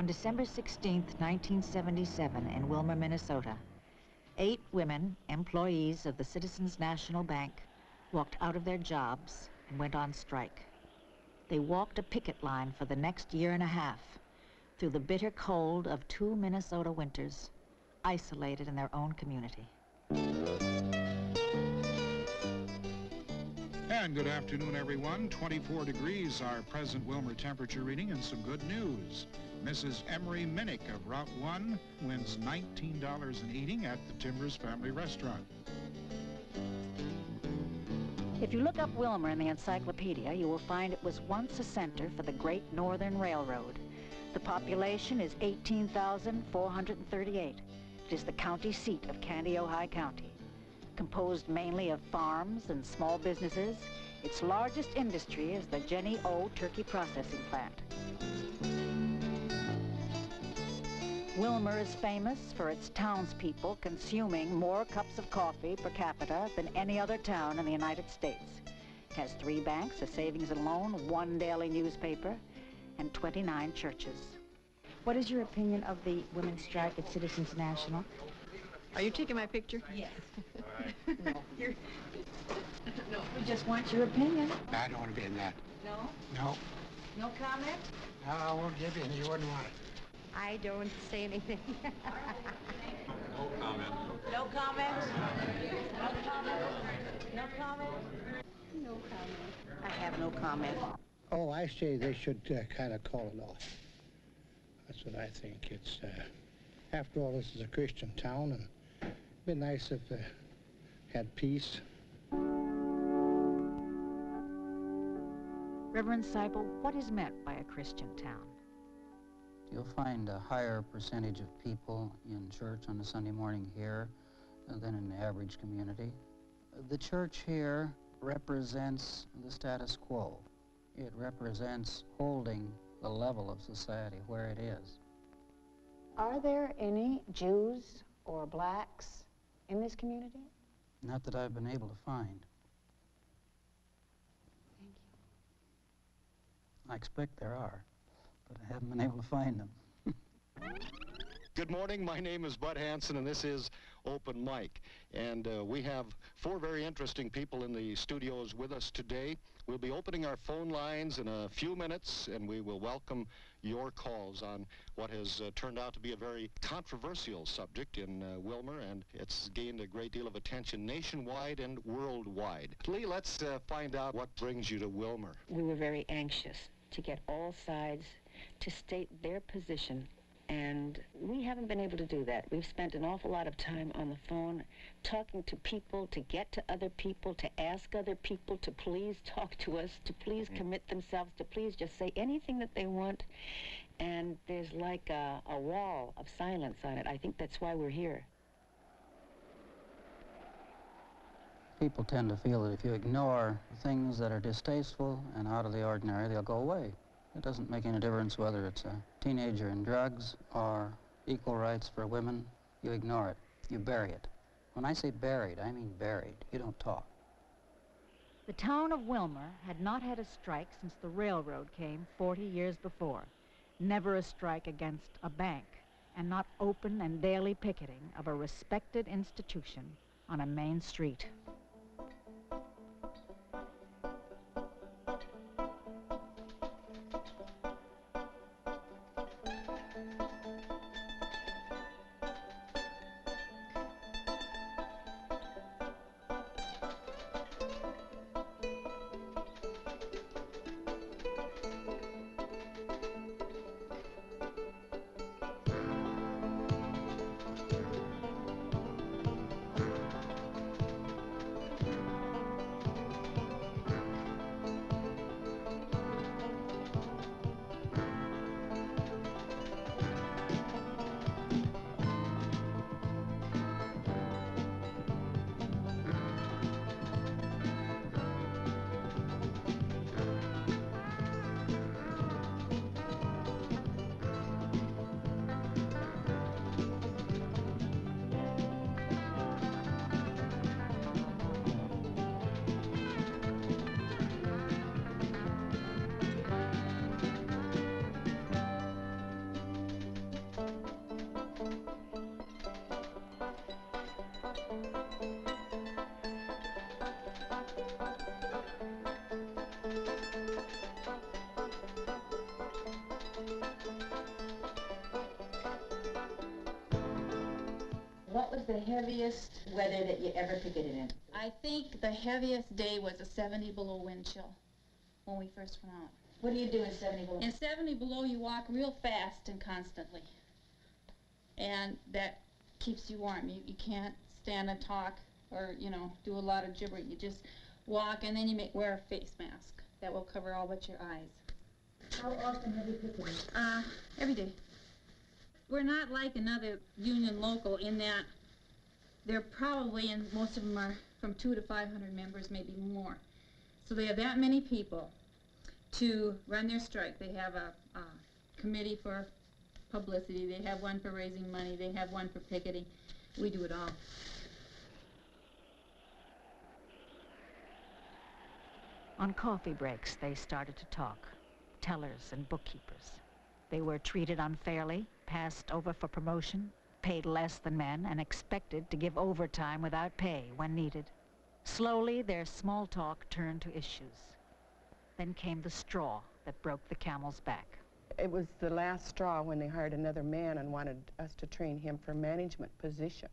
On December 16, 1977, in Willmar, Minnesota, 8 women, employees of the Citizens National Bank, walked out of their jobs and went on strike. They walked a picket line for the next year and a half through the bitter cold of 2 Minnesota winters, isolated in their own community. And good afternoon, everyone. 24 degrees, our present Willmar temperature reading, and some good news. Mrs. Emery Minnick of Route 1 wins $19 in eating at the Timbers Family Restaurant. If you look up Willmar in the encyclopedia, you will find it was once a center for the Great Northern Railroad. The population is 18,438. It is the county seat of Candy-Ojai County. Composed mainly of farms and small businesses, its largest industry is the Jenny O turkey processing plant. Willmar is famous for its townspeople consuming more cups of coffee per capita than any other town in the United States. It has 3 banks, a savings and loan, 1 daily newspaper, and 29 churches. What is your opinion of the women's strike at Citizens National? Are you taking my picture? Yes. No. No. We just want your opinion. I don't want to be in that. No? No. No comment? No, I won't give you, and you wouldn't want it. I don't say anything. No comment. No comment? No comment? No comment? No comment. I have no comment. Oh, I say they should kind of call it off. That's what I think. It's, after all, this is a Christian town, and it'd be nice if had peace. Reverend Seibel, what is meant by a Christian town? You'll find a higher percentage of people in church on a Sunday morning here than in the average community. The church here represents the status quo. It represents holding the level of society where it is. Are there any Jews or blacks in this community? Not that I've been able to find. Thank you. I expect there are, but I haven't been able to find them. Good morning, my name is Bud Hanson, and this is Open Mic. And we have 4 very interesting people in the studios with us today. We'll be opening our phone lines in a few minutes, and we will welcome your calls on what has turned out to be a very controversial subject in Willmar, and it's gained a great deal of attention nationwide and worldwide. Lee, let's find out what brings you to Willmar. We were very anxious to get all sides to state their position, and we haven't been able to do that. We've spent an awful lot of time on the phone talking to people, to get to other people, to ask other people to please talk to us, to please commit themselves, to please just say anything that they want, and there's like a wall of silence on it. I think that's why we're here. People tend to feel that if you ignore things that are distasteful and out of the ordinary, they'll go away. It doesn't make any difference whether it's a teenager in drugs or equal rights for women. You ignore it. You bury it. When I say buried, I mean buried. You don't talk. The town of Willmar had not had a strike since the railroad came 40 years before. Never a strike against a bank, and not open and daily picketing of a respected institution on a main street. the heaviest weather that you ever picketed in? I think the heaviest day was a 70 below wind chill when we first went out. What do you do in 70 below? In 70 below, you walk real fast and constantly. And that keeps you warm. You can't stand and talk or, you know, do a lot of gibbering. You just walk, and then you wear a face mask that will cover all but your eyes. How often have you picketed? Every day. We're not like another union local in that they're probably, and most of them are from 200 to 500 members, maybe more. So they have that many people to run their strike. They have a committee for publicity. They have one for raising money. They have one for picketing. We do it all. On coffee breaks, they started to talk, tellers and bookkeepers. They were treated unfairly, passed over for promotion, paid less than men, and expected to give overtime without pay when needed. Slowly, their small talk turned to issues. Then came the straw that broke the camel's back. It was the last straw when they hired another man and wanted us to train him for management position.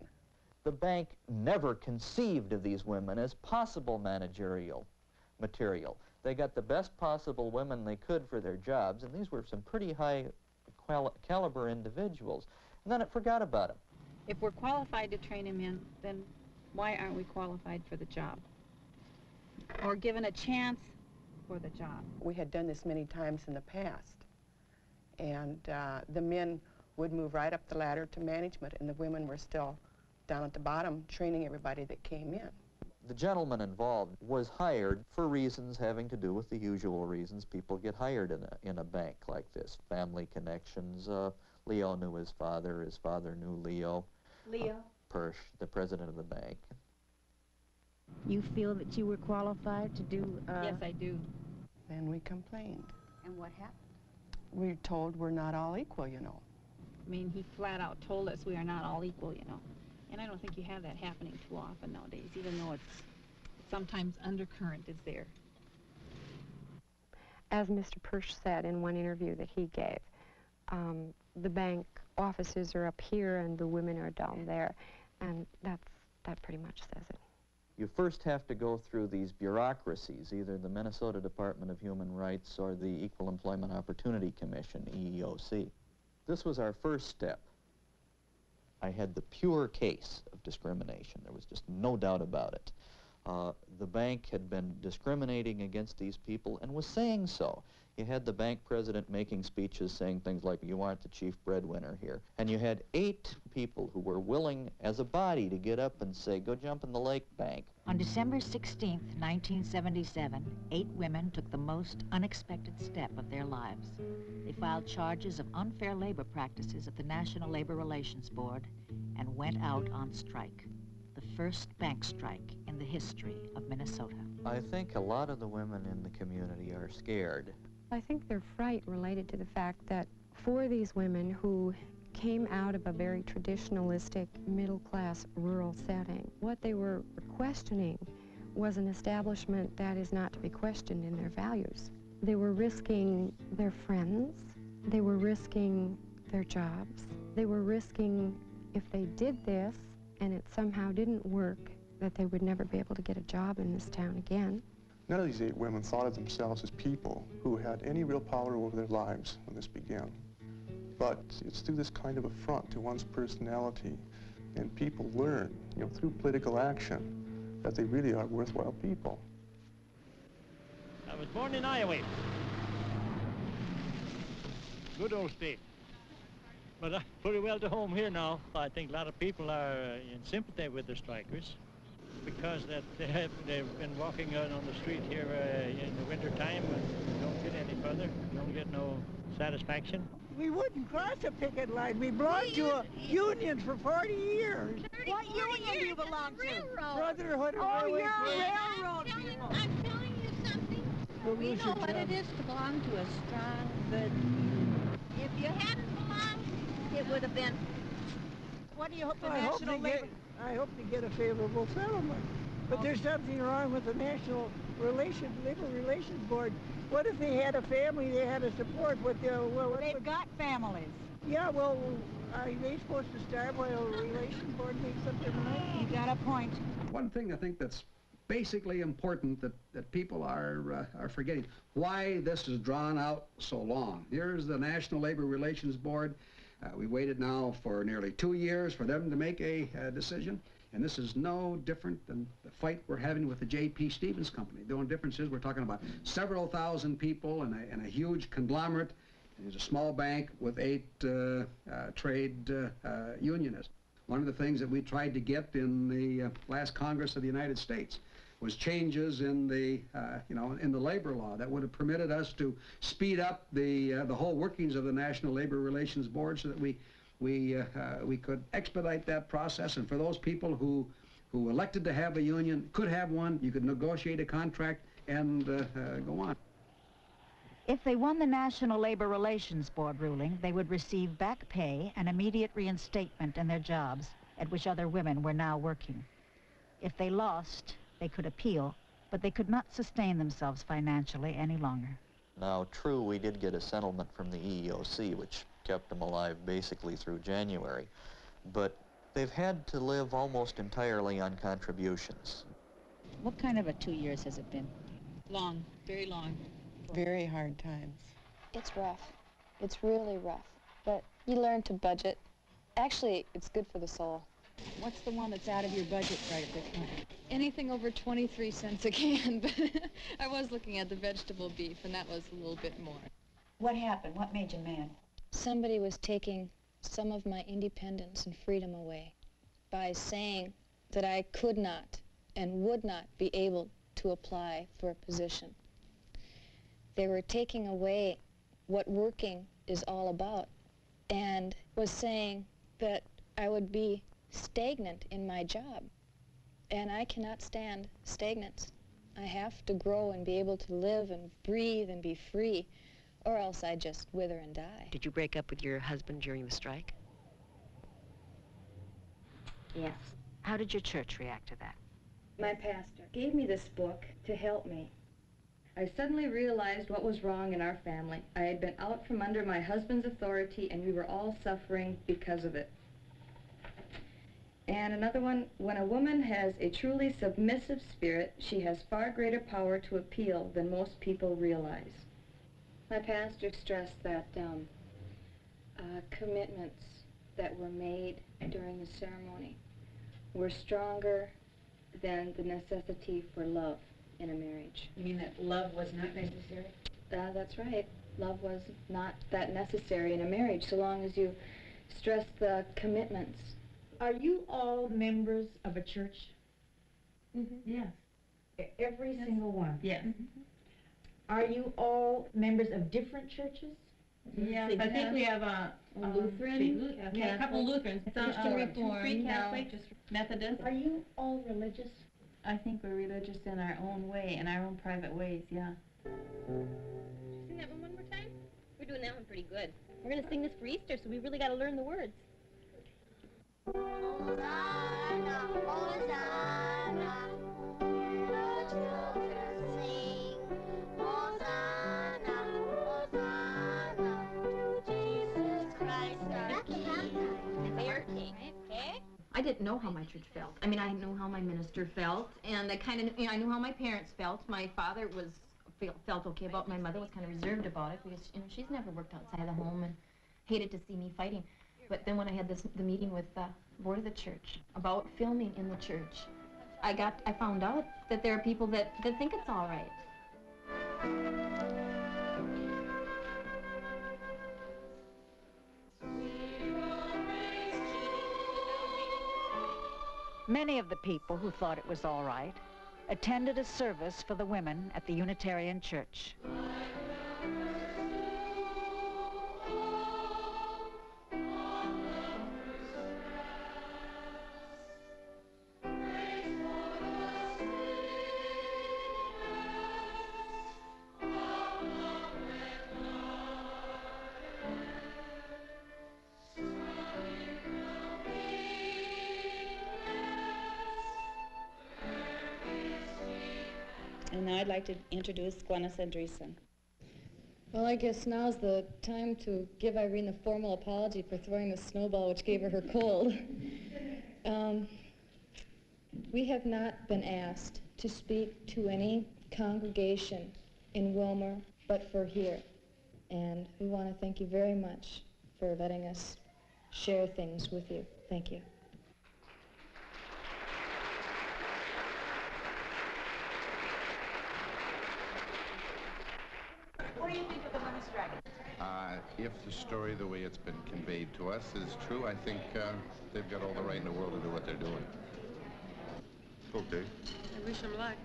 The bank never conceived of these women as possible managerial material. They got the best possible women they could for their jobs, and these were some pretty high caliber individuals. And then it forgot about them. If we're qualified to train him in, then why aren't we qualified for the job? Or given a chance for the job? We had done this many times in the past. And the men would move right up the ladder to management, and the women were still down at the bottom training everybody that came in. The gentleman involved was hired for reasons having to do with the usual reasons people get hired in a bank like this. Family connections. Leo knew his father knew Leo. Leo? Persh, the president of the bank. You feel that you were qualified to do... Yes, I do. Then we complained. And what happened? We were told we're not all equal, you know. I mean, he flat out told us we are not all equal, you know. And I don't think you have that happening too often nowadays, even though it's sometimes undercurrent is there. As Mr. Persh said in one interview that he gave, the bank offices are up here and the women are down there, and that pretty much says it. You first have to go through these bureaucracies, either the Minnesota Department of Human Rights or the Equal Employment Opportunity Commission, EEOC. This was our first step. I had the pure case of discrimination. There was just no doubt about it. The bank had been discriminating against these people and was saying so. You had the bank president making speeches saying things like, "You aren't the chief breadwinner here." And you had 8 people who were willing as a body to get up and say, "Go jump in the lake, bank." On December 16th, 1977, 8 women took the most unexpected step of their lives. They filed charges of unfair labor practices at the National Labor Relations Board and went out on strike. The first bank strike in the history of Minnesota. I think a lot of the women in the community are scared. I think their fright related to the fact that for these women who came out of a very traditionalistic, middle-class, rural setting, what they were questioning was an establishment that is not to be questioned in their values. They were risking their friends. They were risking their jobs. They were risking, if they did this and it somehow didn't work, that they would never be able to get a job in this town again. None of these 8 women thought of themselves as people who had any real power over their lives when this began. But it's through this kind of affront to one's personality, and people learn, you know, through political action, that they really are worthwhile people. I was born in Iowa. Good old state. But I'm pretty well to home here now. I think a lot of people are in sympathy with the strikers, because that they've been walking out on the street here in the winter time and don't get any further, don't get no satisfaction. We wouldn't cross a picket line. We belonged to a union for 40 years. What union do you belong to? Brotherhood of Oh, Railway you're Crews. railroad people. I'm telling you something. We know what it is to belong to a strong, good union. If you hadn't belonged, it would have been... What do you hope the National Labor... I hope to get a favorable settlement. But there's something wrong with the National Labor Relations Board. What if they had a family they had to support? They've got families. Yeah, well, Are they supposed to start while a relation board makes up their mind? You got a point. One thing I think that's basically important that people are forgetting, why this is drawn out so long. Here's the National Labor Relations Board. We waited now for nearly 2 years for them to make a decision, and this is no different than the fight we're having with the J.P. Stevens Company. The only difference is we're talking about several thousand people and a huge conglomerate. There's a small bank with 8 trade unionists. One of the things that we tried to get in the last Congress of the United States was changes in the, in the labor law that would have permitted us to speed up the whole workings of the National Labor Relations Board, so that we could expedite that process. And for those people who elected to have a union could have one, you could negotiate a contract and go on. If they won the National Labor Relations Board ruling, they would receive back pay and immediate reinstatement in their jobs at which other women were now working. If they lost, they could appeal, but they could not sustain themselves financially any longer. Now, true, we did get a settlement from the EEOC, which kept them alive basically through January, but they've had to live almost entirely on contributions. What kind of a 2 years has it been? Long, very long. Very hard times. It's rough. It's really rough. But you learn to budget. Actually, it's good for the soul. What's the one that's out of your budget right at this point? Anything over 23 cents a can, but I was looking at the vegetable beef, and that was a little bit more. What happened? What made you mad? Somebody was taking some of my independence and freedom away by saying that I could not and would not be able to apply for a position. They were taking away what working is all about and was saying that I would be stagnant in my job. And I cannot stand stagnance. I have to grow and be able to live and breathe and be free, or else I just wither and die. Did you break up with your husband during the strike? Yes. How did your church react to that? My pastor gave me this book to help me. I suddenly realized what was wrong in our family. I had been out from under my husband's authority, and we were all suffering because of it. And another one, when a woman has a truly submissive spirit, she has far greater power to appeal than most people realize. My pastor stressed that commitments that were made during the ceremony were stronger than the necessity for love in a marriage. You mean that love was not necessary? That's right. Love was not that necessary in a marriage, so long as you stress the commitments. Are you all members of a church? Mm-hmm. Yes. Every single one? Yes. Mm-hmm. Are you all members of different churches? Yes, I think we have a Lutheran, a couple Lutherans, Christian Reformed, Free no. Catholic, just Methodist. Are you all religious? I think we're religious in our own way, in our own private ways, yeah. Sing that one more time? We're doing that one pretty good. We're going to sing this for Easter, so we really got to learn the words. Hosanna, Hosanna, the children sing. Hosanna, Hosanna, to Jesus Christ our King. Their King, okay? I didn't know how my church felt. I mean, I knew how my minister felt, and I kind of, I knew how my parents felt. My father felt okay about it. My mother was kind of reserved about it because, she's never worked outside of the home and hated to see me fighting. But then when I had the meeting with the board of the church about filming in the church, I found out that there are people that think it's all right. Many of the people who thought it was all right attended a service for the women at the Unitarian Church. And now I'd like to introduce Glennis Andreessen. Well, I guess now's the time to give Irene a formal apology for throwing the snowball which gave her her cold. We have not been asked to speak to any congregation in Willmar but for here. And we want to thank you very much for letting us share things with you. Thank you. What do you think of the women's strike? If the story, the way it's been conveyed to us, is true, I think they've got all the right in the world to do what they're doing. Okay. I wish them luck.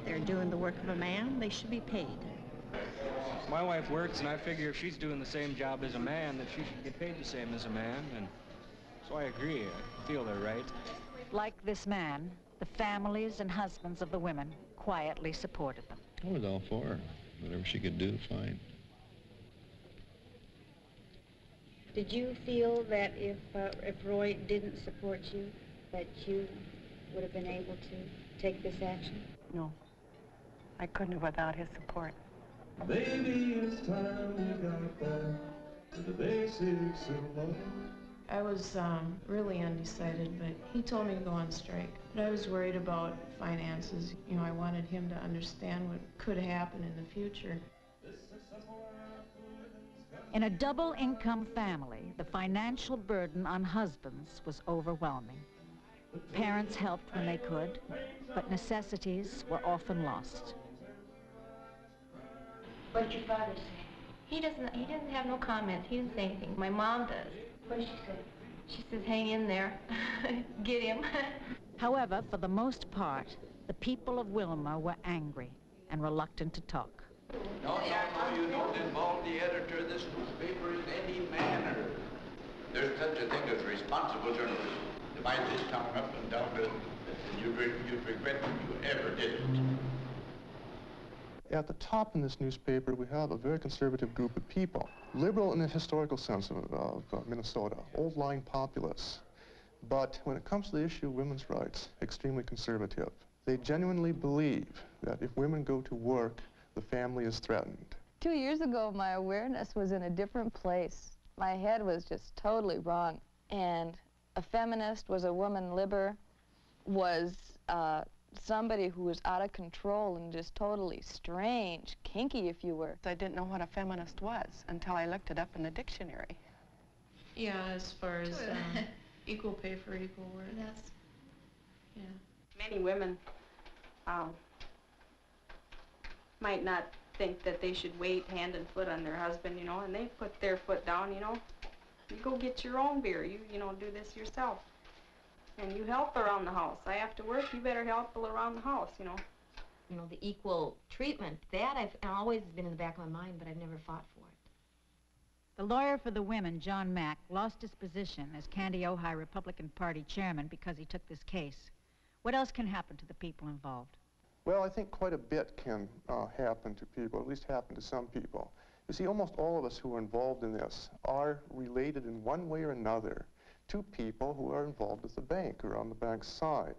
They're doing the work of a man. They should be paid. My wife works, and I figure if she's doing the same job as a man, that she should get paid the same as a man, and so I agree. I feel they're right. Like this man, the families and husbands of the women quietly supported them. I was all for her. Whatever she could do, fine. Did you feel that if Roy didn't support you, that you would have been able to take this action? No. I couldn't have without his support. Baby, it's time we got back to the basics of love. I was really undecided, but he told me to go on strike. But I was worried about finances. You know, I wanted him to understand what could happen in the future. In a double-income family, the financial burden on husbands was overwhelming. Parents helped when they could, but necessities were often lost. What did your father say? He doesn't have no comments. He didn't say anything. My mom does. What did she say? She says, hang in there. Get him. However, for the most part, the people of Willmar were angry and reluctant to talk. No, you don't involve the editor of this newspaper in any manner. There's such a thing as responsible journalism. Divide this town up and down to, you'd regret that you ever did it. At the top in this newspaper, we have a very conservative group of people. Liberal in the historical sense of Minnesota, old-line populists. But when it comes to the issue of women's rights, extremely conservative. They genuinely believe that if women go to work, the family is threatened. 2 years ago, my awareness was in a different place. My head was just totally wrong. And a feminist was a woman liber, was somebody who was out of control and just totally strange, kinky if you were. I didn't know what a feminist was until I looked it up in the dictionary. Yeah, as far as equal pay for equal work. Yes. Yeah. Many women might not think that they should wait hand and foot on their husband, you know, and they put their foot down, you know. You go get your own beer, you know, do this yourself. And you help around the house. I have to work, you better help around the house, you know. You know, the equal treatment, that I've always been in the back of my mind, but I've never fought for it. The lawyer for the women, John Mack, lost his position as Candy Ojai Republican Party chairman because he took this case. What else can happen to the people involved? Well, I think quite a bit can happen to people, at least happen to some people. You see, almost all of us who are involved in this are related in one way or another to people who are involved with the bank or on the bank's side.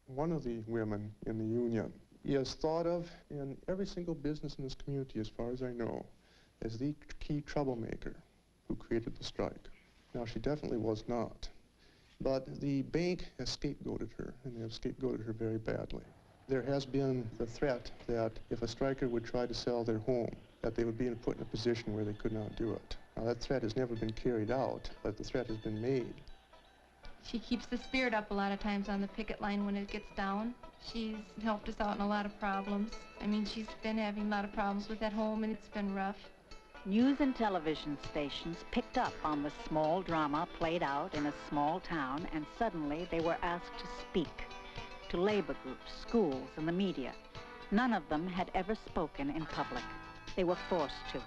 One of the women in the union is thought of in every single business in this community, as far as I know, as the key troublemaker who created the strike. Now, she definitely was not. But the bank has scapegoated her, and they have scapegoated her very badly. There has been the threat that if a striker would try to sell their home, that they would be put in a position where they could not do it. Now, that threat has never been carried out, but the threat has been made. She keeps the spirit up a lot of times on the picket line when it gets down. She's helped us out in a lot of problems. I mean, she's been having a lot of problems with that home, and it's been rough. News and television stations picked up on the small drama played out in a small town, and suddenly they were asked to speak to labor groups, schools, and the media. None of them had ever spoken in public. They were forced to,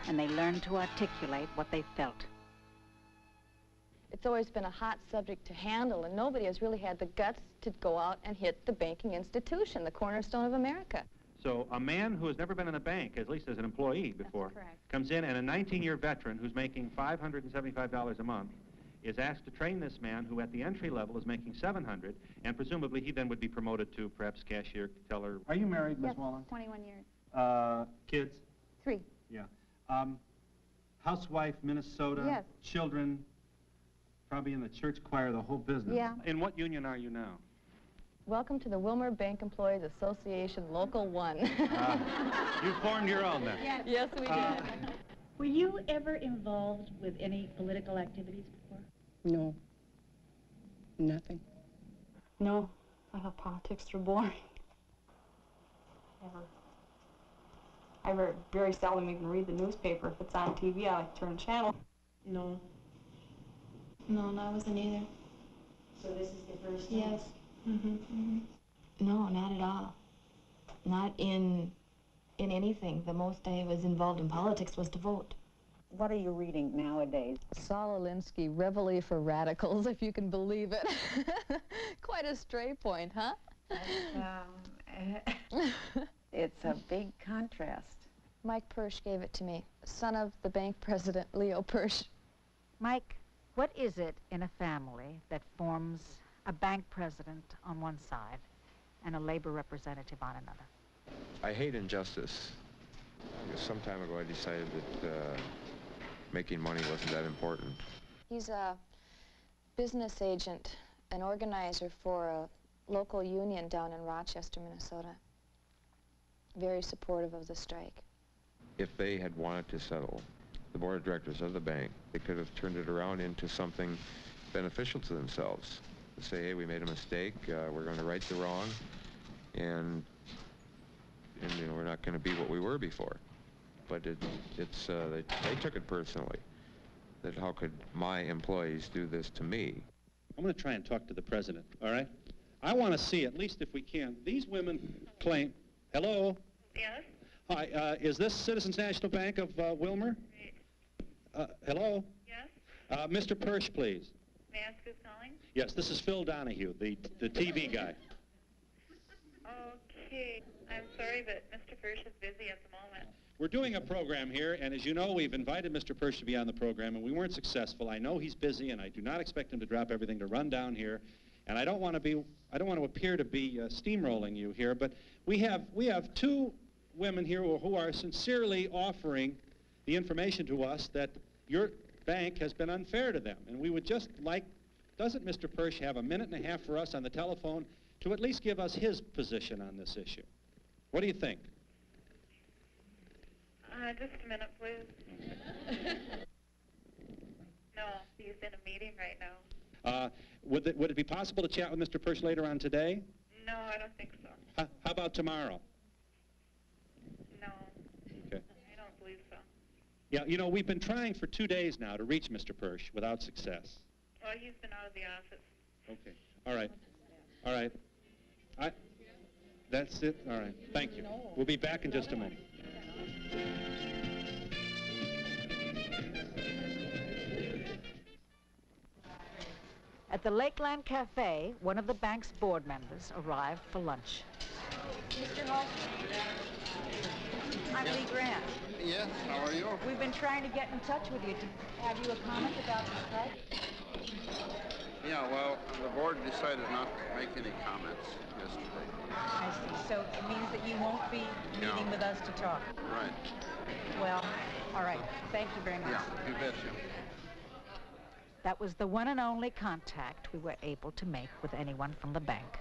and they learned to articulate what they felt. It's always been a hot subject to handle, and nobody has really had the guts to go out and hit the banking institution, the cornerstone of America. So a man who has never been in a bank, at least as an employee before, comes in, and a 19-year veteran who's making $575 a month is asked to train this man who at the entry level is making $700, and presumably he then would be promoted to perhaps cashier, teller. Are you married, Miss Yes, Wallen? 21 years. Kids? 3. Yeah. Housewife, Minnesota? Yes. Children? Probably in the church choir, the whole business. Yeah. In what union are you now? Welcome to the Willmar Bank Employees Association Local 1. You formed your own then? Yes, we did. Were you ever involved with any political activities before? No. Nothing. No, I thought politics were boring. Never. I very seldom even read the newspaper. If it's on TV, I like to turn the channel. No. No, I wasn't either. So this is the first time? Yes. No, not at all. Not in anything. The most I was involved in politics was to vote. What are you reading nowadays? Saul Alinsky, Reveille for Radicals, if you can believe it. Quite a stray point, huh? It's a big contrast. Mike Persh gave it to me, son of the bank president, Leo Persh. Mike, what is it in a family that forms a bank president on one side and a labor representative on another? I hate injustice. Some time ago I decided that making money wasn't that important. He's a business agent, an organizer for a local union down in Rochester, Minnesota. Very supportive of the strike. If they had wanted to settle, the board of directors of the bank, they could have turned it around into something beneficial to themselves. Say, hey, we made a mistake, we're going to right the wrong, and you know, we're not going to be what we were before. But they took it personally, that how could my employees do this to me? I'm going to try and talk to the president, all right? I want to see, at least if we can, these women claim, hello? Yes? Hi, is this Citizens National Bank of Willmar? Hello? Yes? Mr. Persh, please. May I ask who's calling? Yes, this is Phil Donahue, the TV guy. Okay. I'm sorry, but Mr. Persh is busy at the moment. We're doing a program here, and as you know, we've invited Mr. Persh to be on the program, and we weren't successful. I know he's busy, and I do not expect him to drop everything to run down here. And I don't want to appear to be steamrolling you here, but we have two women here who are sincerely offering the information to us that your bank has been unfair to them. And we would just like, doesn't Mr. Persh have a minute and a half for us on the telephone to at least give us his position on this issue? What do you think? Just a minute, please. No, he's in a meeting right now. Would it be possible to chat with Mr. Persh later on today? No, I don't think so. How about tomorrow? No. Okay. I don't believe so. Yeah, you know, we've been trying for 2 days now to reach Mr. Persh without success. Well, he's been out of the office. Okay. All right. All right. That's it? All right. Thank you. We'll be back in just a minute. At the Lakeland Cafe, one of the bank's board members arrived for lunch. Mr. Hall? I'm Lee Grant. Yes, how are you? We've been trying to get in touch with you to have you a comment about the strike. Yeah, well, the board decided not to make any comments yesterday. I see. So it means that you won't be meeting with us to talk. Right. Well, all right. Thank you very much. Yeah, you betcha. That was the one and only contact we were able to make with anyone from the bank.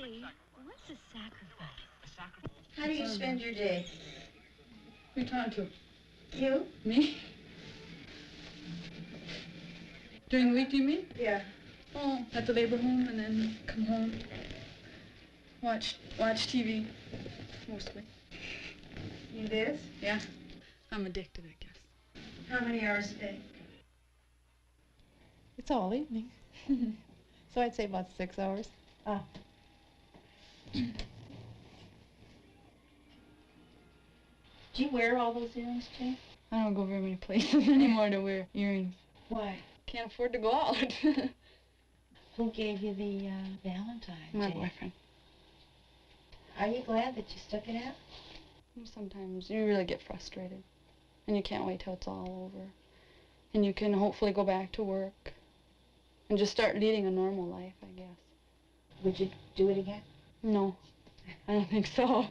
Lee, what's a sacrifice? How do you spend your day? Who you talking to? You? Me? During the week, do you mean? Yeah. Oh, at the labor home and then come home. Watch TV, mostly. You this? Yeah. I'm addicted, I guess. How many hours a day? It's all evening. So I'd say about 6 hours. Do you wear all those earrings, Jane? I don't go very many places anymore to wear earrings. Why? Can't afford to go out. Who gave you the Valentine? My Jane? boyfriend. Are you glad that you stuck it out? Sometimes you really get frustrated, and you can't wait till it's all over. And you can hopefully go back to work and just start leading a normal life, I guess. Would you do it again? No, I don't think so.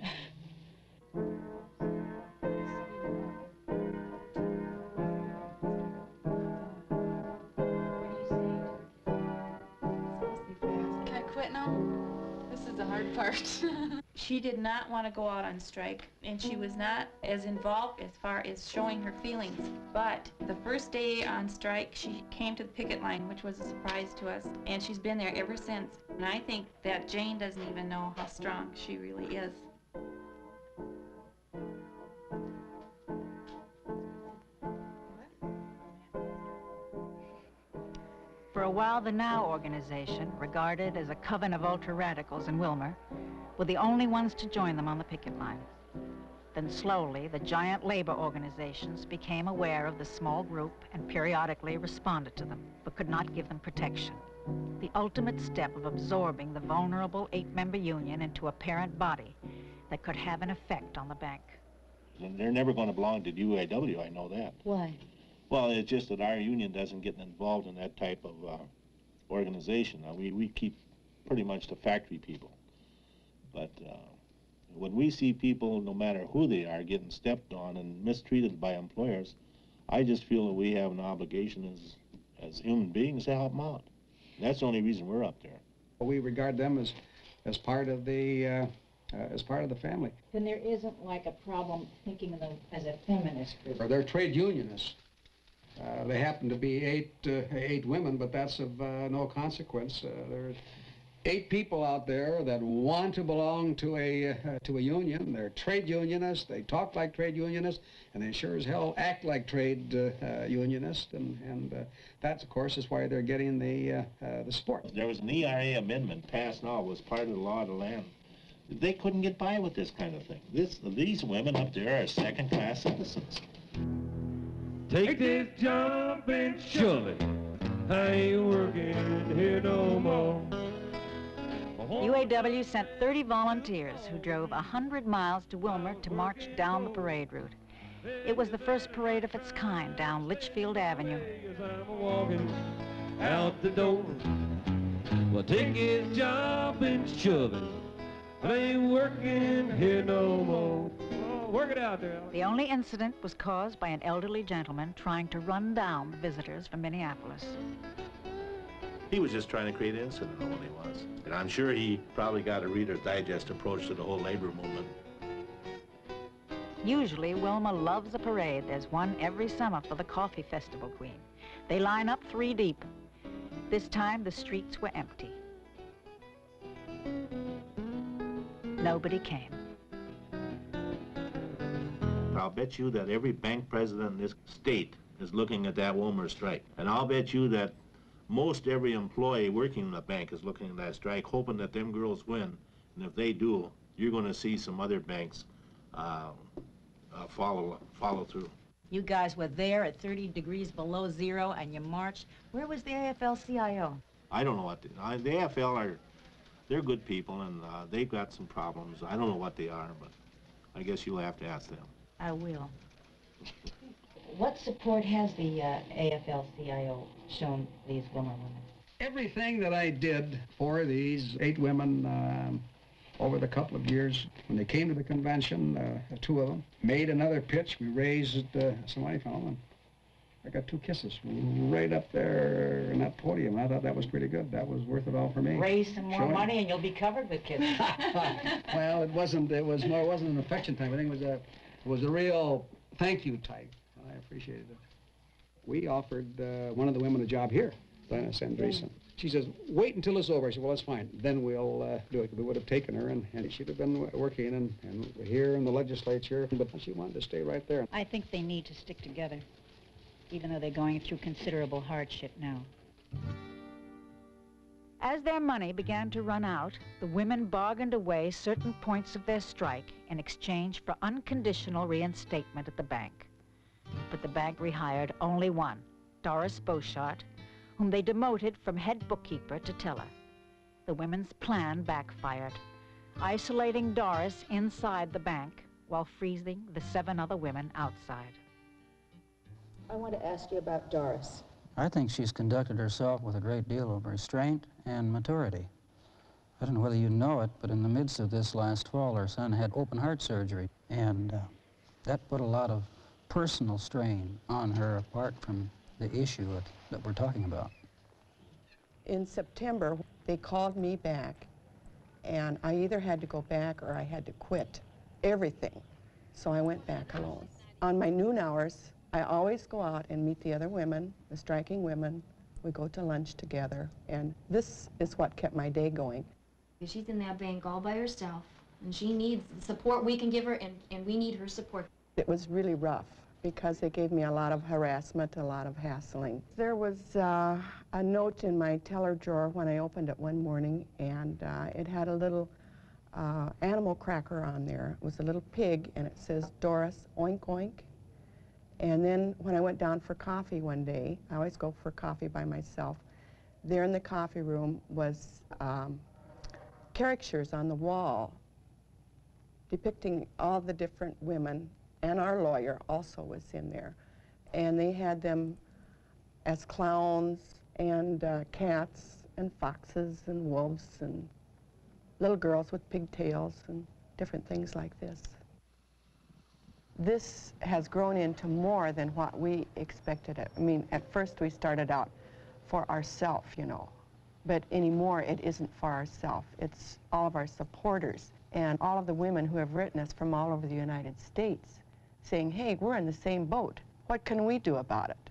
Can I quit now? This is the hard part. She did not want to go out on strike, and she was not as involved as far as showing her feelings. But the first day on strike, she came to the picket line, which was a surprise to us, and she's been there ever since. And I think that Jane doesn't even know how strong she really is. For a while, the NOW organization, regarded as a coven of ultra-radicals in Willmar, were the only ones to join them on the picket line. Then slowly, the giant labor organizations became aware of the small group and periodically responded to them, but could not give them protection. The ultimate step of absorbing the vulnerable 8-member union into a parent body that could have an effect on the bank. And they're never going to belong to the UAW, I know that. Why? Well, it's just that our union doesn't get involved in that type of organization. We keep pretty much the factory people. But when we see people, no matter who they are, getting stepped on and mistreated by employers, I just feel that we have an obligation as human beings to help them out. And that's the only reason we're up there. We regard them as part of the family. Then there isn't like a problem thinking of them as a feminist group. Or they're trade unionists. They happen to be eight women, but that's of no consequence. There are 8 people out there that want to belong to a union. They're trade unionists. They talk like trade unionists, and they sure as hell act like trade unionists. And that's, of course, is why they're getting the support. There was an ERA amendment passed now. It was part of the law of the land. They couldn't get by with this kind of thing. These women up there are second-class citizens. Take this job and shove it. I ain't working here no more. UAW sent 30 volunteers who drove 100 miles to Willmar to march down the parade route. It was the first parade of its kind down Litchfield Avenue. I'm walking out the door. Well, take his job and shove it. I ain't working here no more. Oh, work it out there. The only incident was caused by an elderly gentleman trying to run down the visitors from Minneapolis. He was just trying to create an incident, all he was. And I'm sure he probably got a Reader's Digest approach to the whole labor movement. Usually, Willmar loves a parade. There's one every summer for the Coffee Festival Queen. They line up 3 deep. This time, the streets were empty. Nobody came. I'll bet you that every bank president in this state is looking at that Willmar strike. And I'll bet you that most every employee working in the bank is looking at that strike, hoping that them girls win. And if they do, you're going to see some other banks follow through. You guys were there at 30 degrees below zero, and you marched. Where was the AFL-CIO? I don't know what the AFL they're good people, and they've got some problems. I don't know what they are, but I guess you'll have to ask them. I will. What support has the AFL-CIO shown these Willmar women? Everything that I did for these 8 women over the couple of years, when they came to the convention, 2 of them, made another pitch. We raised some money from them, and I got 2 kisses right up there in that podium. I thought that was pretty good. That was worth it all for me. Raise some more money and you'll be covered with kisses. Well, it wasn't an affection type. I think it was a real thank you type. I appreciated it. We offered one of the women a job here, Glennis Andreessen. She says, wait until it's over. I said, well, that's fine. Then we'll do it. We would have taken her, and she'd have been working and here in the legislature, but she wanted to stay right there. I think they need to stick together, even though they're going through considerable hardship now. As their money began to run out, the women bargained away certain points of their strike in exchange for unconditional reinstatement at the bank. But the bank rehired only one, Doris Beauchart, whom they demoted from head bookkeeper to teller. The women's plan backfired. Isolating Doris inside the bank while freezing the 7 other women outside. I want to ask you about Doris. I think she's conducted herself with a great deal of restraint and maturity. I don't know whether you know it, but in the midst of this last fall, her son had open heart surgery, and that put a lot of personal strain on her apart from the issue that we're talking about. In September, they called me back, and I either had to go back or I had to quit everything. So I went back alone. On my noon hours, I always go out and meet the other women, the striking women. We go to lunch together, and this is what kept my day going. She's in that bank all by herself, and she needs the support we can give her, and we need her support. It was really rough because they gave me a lot of harassment, a lot of hassling. There was a note in my teller drawer when I opened it one morning, and it had a little animal cracker on there. It was a little pig, and it says, "Doris, oink, oink." And then when I went down for coffee one day, I always go for coffee by myself, there in the coffee room was caricatures on the wall depicting all the different women, and our lawyer also was in there. And they had them as clowns and cats and foxes and wolves and little girls with pigtails and different things like this. This has grown into more than what we expected it. I mean, at first we started out for ourselves, you know, but anymore it isn't for ourselves. It's all of our supporters and all of the women who have written us from all over the United States saying, hey, we're in the same boat. What can we do about it?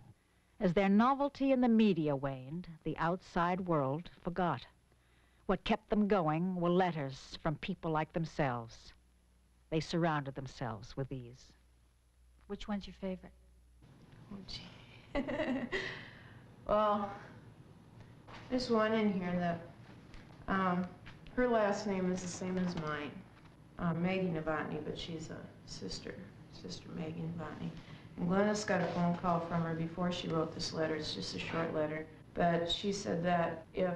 As their novelty in the media waned, the outside world forgot. What kept them going were letters from people like themselves. They surrounded themselves with these. Which one's your favorite? Oh, gee. Well, there's one in here that, her last name is the same as mine. Maggie Novotny, but she's a sister Maggie Novotny. And Glennis got a phone call from her before she wrote this letter. It's just a short letter. But she said that if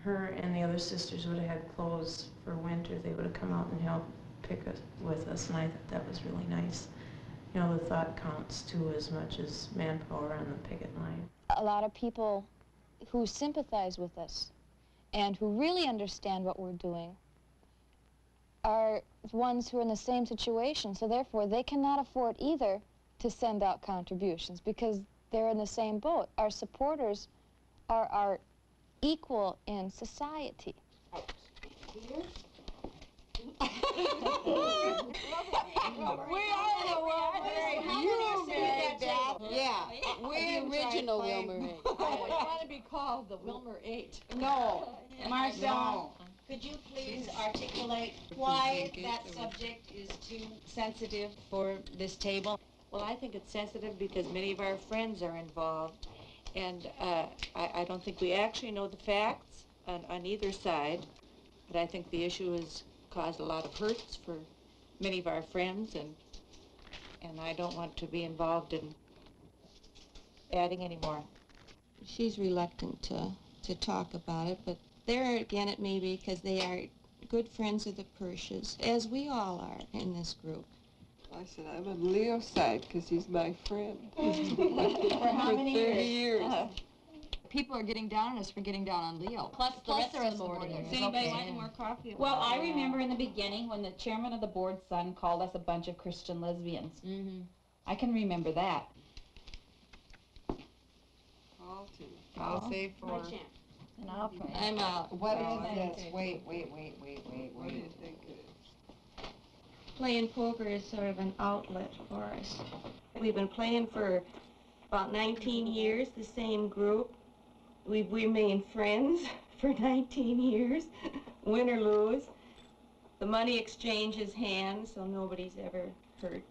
her and the other sisters would have had clothes for winter, they would have come out and helped pick us with us, and I thought that was really nice. You know, the thought counts too as much as manpower on the picket line. A lot of people who sympathize with us and who really understand what we're doing are ones who are in the same situation, so therefore they cannot afford either to send out contributions because they're in the same boat. Our supporters are our equal in society. We are the Willmar. You made that. Yeah, we're the original Willmar 8. I want to be called the Willmar 8. No. Marcel, could you please articulate why that subject is too sensitive for this table? Well, I think it's sensitive because many of our friends are involved, and I don't think we actually know the facts on either side, but I think the issue has caused a lot of hurts for many of our friends, and I don't want to be involved in adding any more. She's reluctant to talk about it, but there again it may be because they are good friends of the Pershes, as we all are in this group. I said, I'm on Leo's side because he's my friend. For how many 30 years. People are getting down on us for getting down on Leo. Plus the rest of the board. Does anybody want any more coffee? Well, I remember in the beginning when the chairman of the board's son called us a bunch of Christian lesbians. Mm-hmm. I can remember that. I'll say 4. And I'll put. I'm out. What is this? Wait. What do you think it is? Playing poker is sort of an outlet for us. We've been playing for about 19 years, the same group. We've remained friends for 19 years, win or lose. The money exchanges hands, so nobody's ever hurt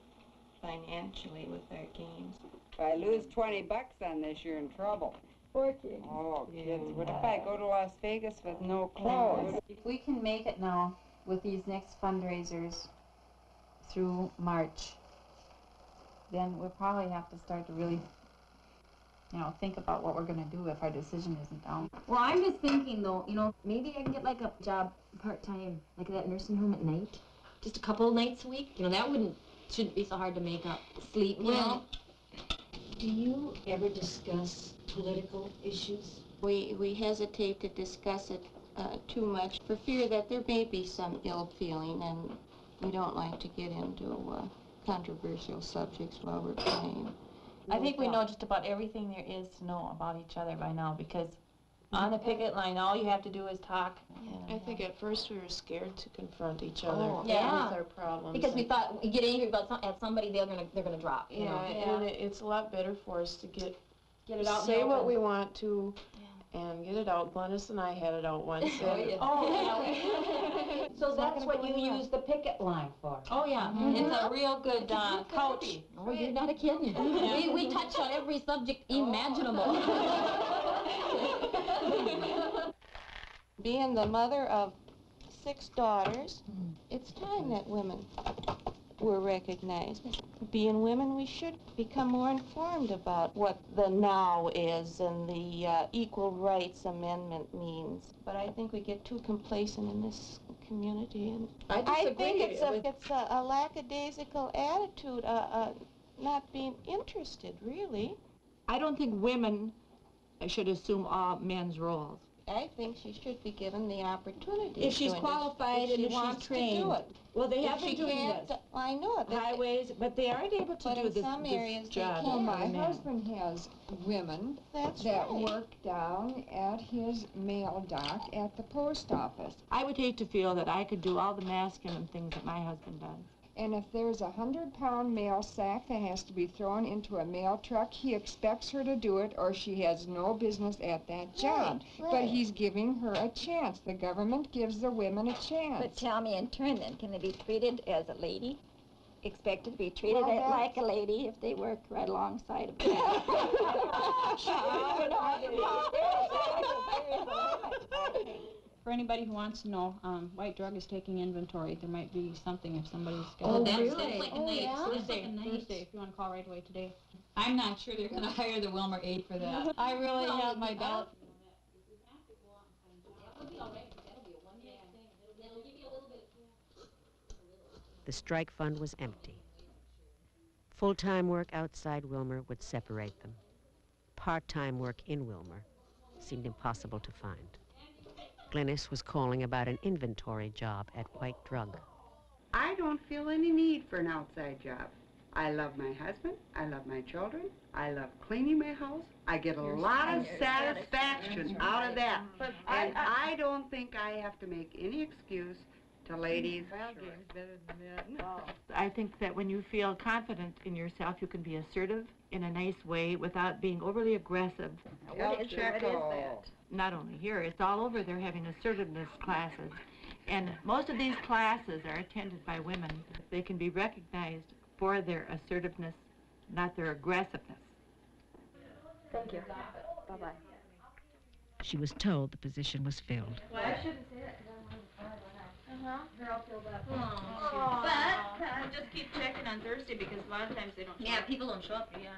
financially with our games. If I lose $20 on this, you're in trouble. Poor kids. Oh, kids, what if I go to Las Vegas with no clothes? If we can make it now with these next fundraisers through March, then we'll probably have to start to really, think about what we're going to do if our decision isn't down. Well, I'm just thinking, though, maybe I can get like a job part-time, like at that nursing home at night. Just a couple of nights a week. That wouldn't shouldn't be so hard to make up sleep, you know? Do you ever discuss political issues? We hesitate to discuss it too much for fear that there may be some ill feeling, and we don't like to get into controversial subjects while we're playing. I think we know just about everything there is to know about each other by now, because on the picket line, all you have to do is talk. I think at first we were scared to confront each other with Yeah. our problems. Because we thought we get angry about at somebody, they're gonna drop. You know? And it's a lot better for us to get it out. say what we want to, and get it out. Glennis and I had it out once. So that's what you use the picket line for? Oh yeah, it's a real good couch. Oh, you're not kidding. We touched on every subject imaginable. Being the mother of 6 daughters, it's time that women were recognized. Being women, we should become more informed about what the now is and the Equal Rights Amendment means. But I think we get too complacent in this community. And I think it's a lackadaisical attitude, not being interested, really. I don't think women should assume all men's roles. I think she should be given the opportunity. If she's qualified and if she's trained. To do it. Well, they If have been she doing can't, this. I know it. Highways, but they aren't able to But do in this, some areas they job. can. My husband has women That's that right. work down at his mail dock at the post office. I would hate to feel that I could do all the masculine things that my husband does. And if there's a 100-pound mail sack that has to be thrown into a mail truck, he expects her to do it or she has no business at that job. Right. But he's giving her a chance. The government gives the women a chance. But tell me in turn then, can they be treated as a lady? Expected to be treated Well, like a lady if they work right alongside of them? For anybody who wants to know, White Drug is taking inventory. There might be something if somebody's got Oh, it. that's like Thursday, nice. Thursday, if you want to call right away today. I'm not sure they're going to hire the Willmar aide for that. I really have my doubts. The strike fund was empty. Full-time work outside Willmar would separate them. Part-time work in Willmar seemed impossible to find. Glennis was calling about an inventory job at White Drug. I don't feel any need for an outside job. I love my husband, I love my children, I love cleaning my house. I get a lot of satisfaction out of that. And I don't think I have to make any excuse to ladies. I think that when you feel confident in yourself, you can be assertive in a nice way without being overly aggressive. What is that? Not only here, it's all over. They're having assertiveness classes. And most of these classes are attended by women. They can be recognized for their assertiveness, not their aggressiveness. Thank you. Bye-bye. She was told the position was filled. Well, I shouldn't say that because I want to cry. They're all filled up. But just keep checking on Thursday because a lot of times they don't show up. Yeah, people don't show up, yeah.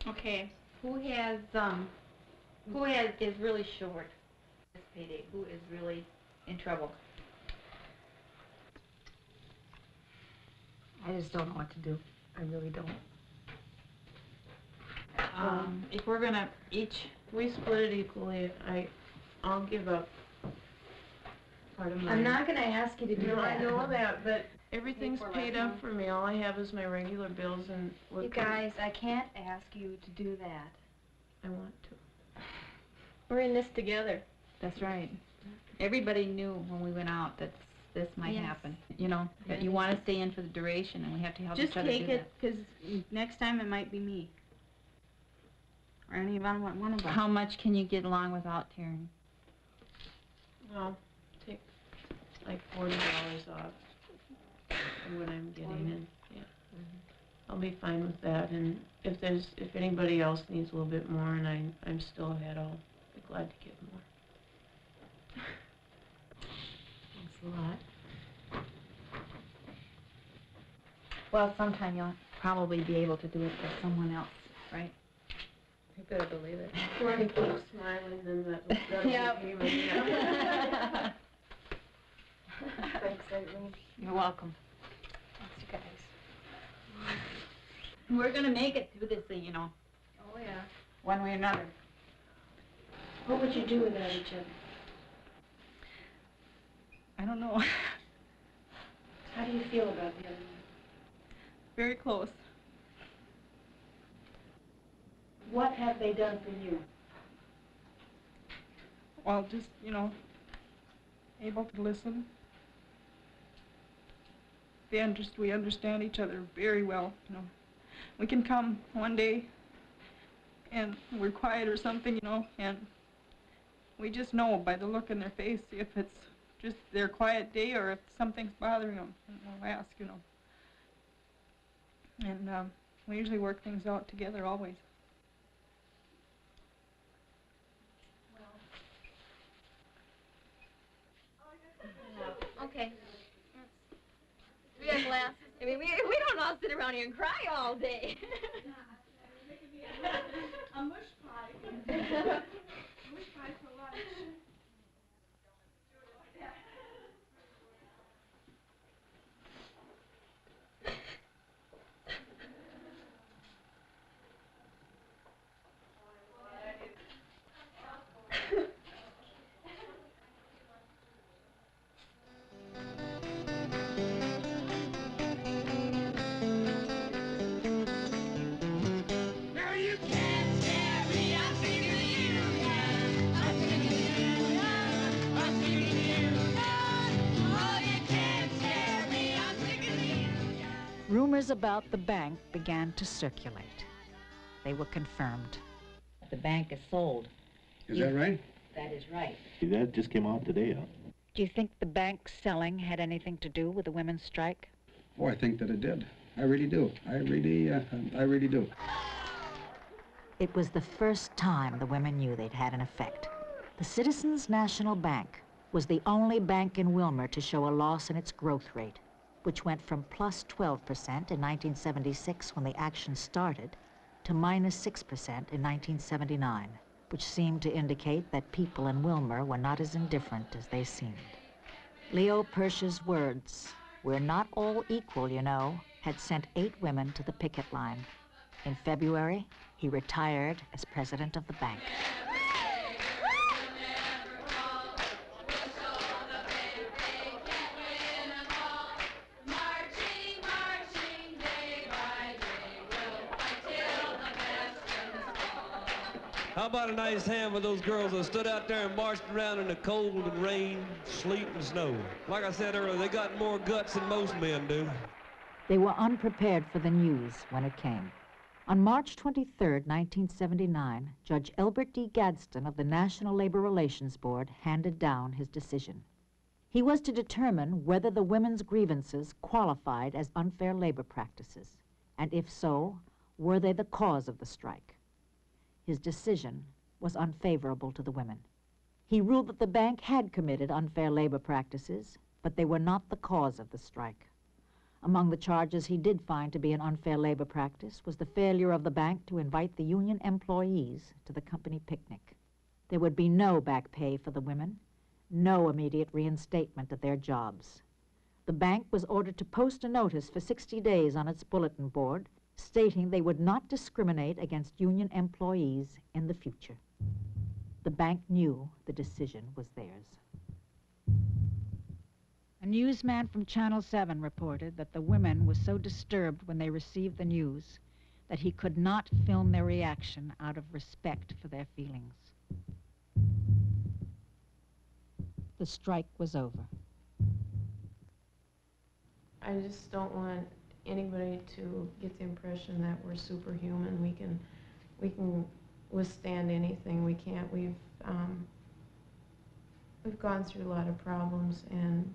Okay, who is really short this payday? Who is really in trouble? I just don't know what to do. I really don't. If we're gonna we split it equally. I'll give up part of mine. I'm not going to ask you to do No, that. I know that, but everything's paid up for me. All I have is my regular bills and what You guys, I can't ask you to do that. I want to. We're in this together. That's right. Everybody knew when we went out that this might Yes. happen. You know, that you want to stay in for the duration, and we have to help Just each other take do it, because next time it might be me. Or any one of us. How much can you get along without tearing? I'll take like $40 off of what I'm getting, and I'll be fine with that. And if anybody else needs a little bit more, and I'm still ahead, I'll be glad to give more. Thanks a lot. Well, sometime you'll probably be able to do it for someone else, right? You better believe it. Corny keeps smiling, then that'll Yep. be me. Thanks, Aileen. You're welcome. Thanks, you guys. We're gonna make it through this thing, you know. Oh, yeah. One way or another. What would you do without each other? I don't know. How do you feel about the other one? Very close. What have they done for you? Well, just, you know, able to listen. We understand each other very well, you know. We can come one day and we're quiet or something, you know, and we just know by the look in their face if it's just their quiet day or if something's bothering them, and we'll ask, you know. And we usually work things out together always. Okay. We got glasses. I mean, we don't all sit around here and cry all day. A mush pie. Mush pie for lunch. Rumors about the bank began to circulate. They were confirmed. The bank is sold. Is that right? That is right. That just came out today, huh? Do you think the bank selling had anything to do with the women's strike? Oh, I think that it did. I really do. I really do. It was the first time the women knew they'd had an effect. The Citizens National Bank was the only bank in Willmar to show a loss in its growth rate, which went from plus 12% in 1976 when the action started to minus 6% in 1979, which seemed to indicate that people in Willmar were not as indifferent as they seemed. Leo Persh's words, "We're not all equal, you know," had sent 8 women to the picket line. In February, he retired as president of the bank. How about a nice hand with those girls that stood out there and marched around in the cold and rain, sleet and snow? Like I said earlier, they got more guts than most men do. They were unprepared for the news when it came. On March 23, 1979, Judge Elbert D. Gadsden of the National Labor Relations Board handed down his decision. He was to determine whether the women's grievances qualified as unfair labor practices, and if so, were they the cause of the strike. His decision was unfavorable to the women. He ruled that the bank had committed unfair labor practices, but they were not the cause of the strike. Among the charges he did find to be an unfair labor practice was the failure of the bank to invite the union employees to the company picnic. There would be no back pay for the women, no immediate reinstatement at their jobs. The bank was ordered to post a notice for 60 days on its bulletin board stating they would not discriminate against union employees in the future. The bank knew the decision was theirs. A newsman from Channel 7 reported that the women were so disturbed when they received the news that he could not film their reaction out of respect for their feelings. The strike was over. I just don't want anybody to get the impression that we're superhuman. We can withstand anything. We can't. We've gone through a lot of problems, and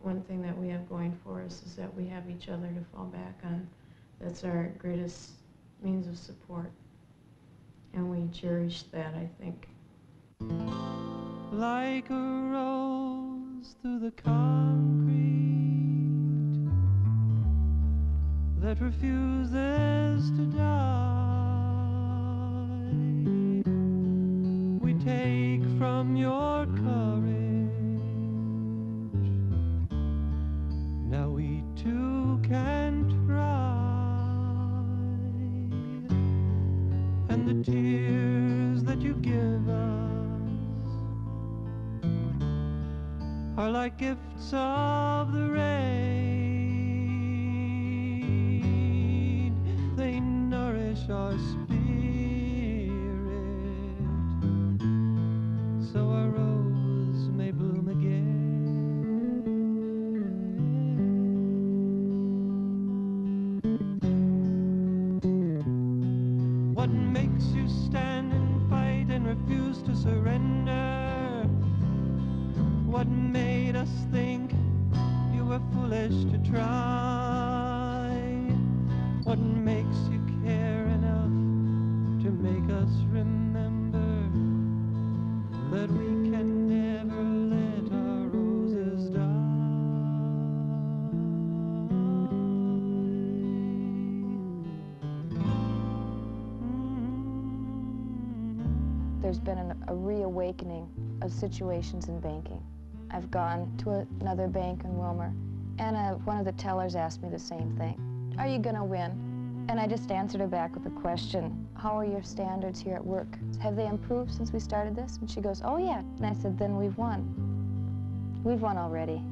one thing that we have going for us is that we have each other to fall back on. That's our greatest means of support, and we cherish that, I think. Like a rose through the concrete that refuses to die, from your courage. Now we two can try, and the tears that you give us are like gifts of the rain. They nourish our spirit, so our rose may bloom again. What makes you stand and fight and refuse to surrender? What made us think you were foolish to try? What makes you care enough to make us remember that we can never let our roses die? There's been a reawakening of situations in banking. I've gone to another bank in Willmar, and one of the tellers asked me the same thing. Are you gonna win? And I just answered her back with a question. How are your standards here at work? Have they improved since we started this? And she goes, oh yeah. And I said, then we've won. We've won already.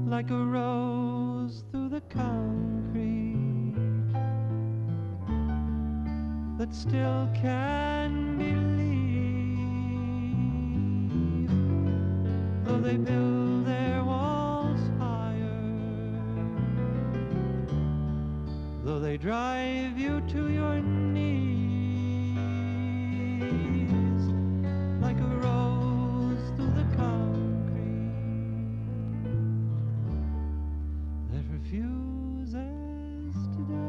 Like a rose through the concrete that still can believe, though they build their walls higher, though they drive you to your knees, like a rose through the concrete that refuses to die.